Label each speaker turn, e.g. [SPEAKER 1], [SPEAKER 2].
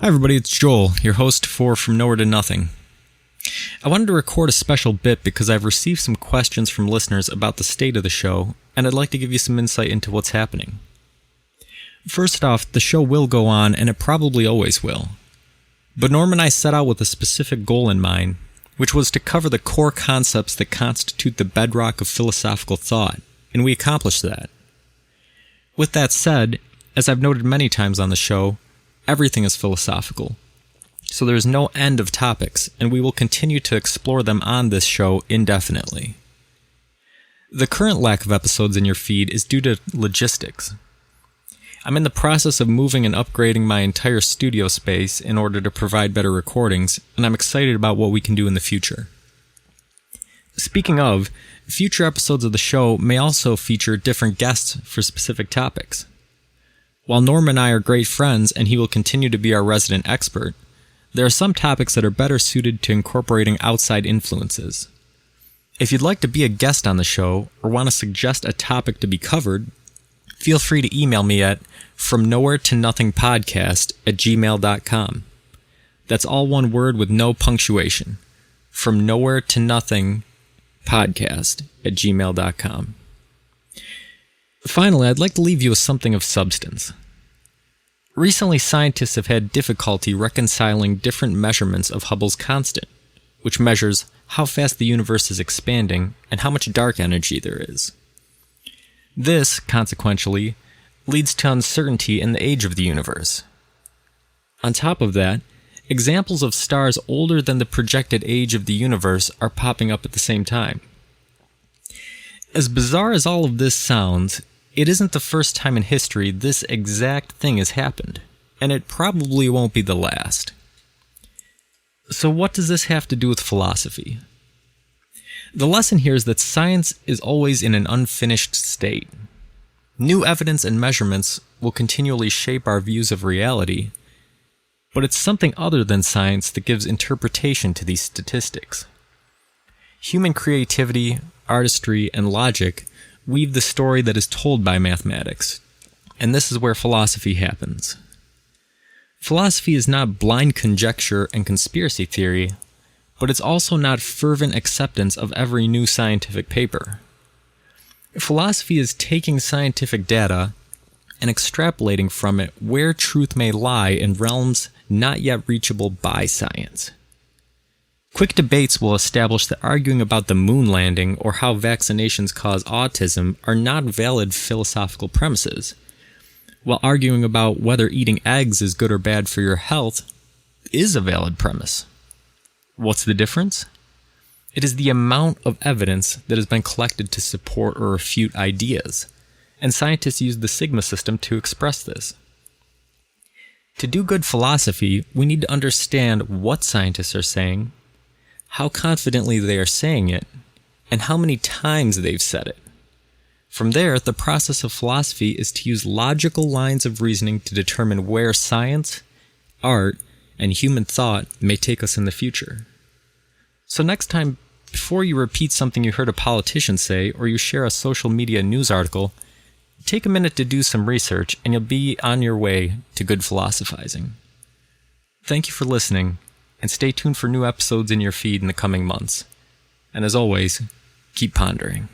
[SPEAKER 1] Hi everybody, it's Joel, your host for From Nowhere to Nothing. I wanted to record a special bit because I've received some questions from listeners about the state of the show, and I'd like to give you some insight into what's happening. First off, the show will go on, and it probably always will. But Norm and I set out with a specific goal in mind, which was to cover the core concepts that constitute the bedrock of philosophical thought, and we accomplished that. With that said, as I've noted many times on the show, everything is philosophical, so there is no end of topics, and we will continue to explore them on this show indefinitely. The current lack of episodes in your feed is due to logistics. I'm in the process of moving and upgrading my entire studio space in order to provide better recordings, and I'm excited about what we can do in the future. Speaking of, future episodes of the show may also feature different guests for specific topics. While Norm and I are great friends and he will continue to be our resident expert, there are some topics that are better suited to incorporating outside influences. If you'd like to be a guest on the show or want to suggest a topic to be covered, feel free to email me at fromnowheretonothingpodcast@gmail.com. That's all one word with no punctuation. fromnowheretonothingpodcast@gmail.com. Finally, I'd like to leave you with something of substance. Recently, scientists have had difficulty reconciling different measurements of Hubble's constant, which measures how fast the universe is expanding and how much dark energy there is. This, consequentially, leads to uncertainty in the age of the universe. On top of that, examples of stars older than the projected age of the universe are popping up at the same time. As bizarre as all of this sounds, it isn't the first time in history this exact thing has happened, and it probably won't be the last. So what does this have to do with philosophy? The lesson here is that science is always in an unfinished state. New evidence and measurements will continually shape our views of reality, but it's something other than science that gives interpretation to these statistics. Human creativity, artistry, and logic weave the story that is told by mathematics, and this is where philosophy happens. Philosophy is not blind conjecture and conspiracy theory, but it's also not fervent acceptance of every new scientific paper. Philosophy is taking scientific data and extrapolating from it where truth may lie in realms not yet reachable by science. Quick debates will establish that arguing about the moon landing or how vaccinations cause autism are not valid philosophical premises, while arguing about whether eating eggs is good or bad for your health is a valid premise. What's the difference? It is the amount of evidence that has been collected to support or refute ideas, and scientists use the sigma system to express this. To do good philosophy, we need to understand what scientists are saying, how confidently they are saying it, and how many times they've said it. From there, the process of philosophy is to use logical lines of reasoning to determine where science, art, and human thought may take us in the future. So next time, before you repeat something you heard a politician say or you share a social media news article, take a minute to do some research and you'll be on your way to good philosophizing. Thank you for listening, and stay tuned for new episodes in your feed in the coming months. And as always, keep pondering.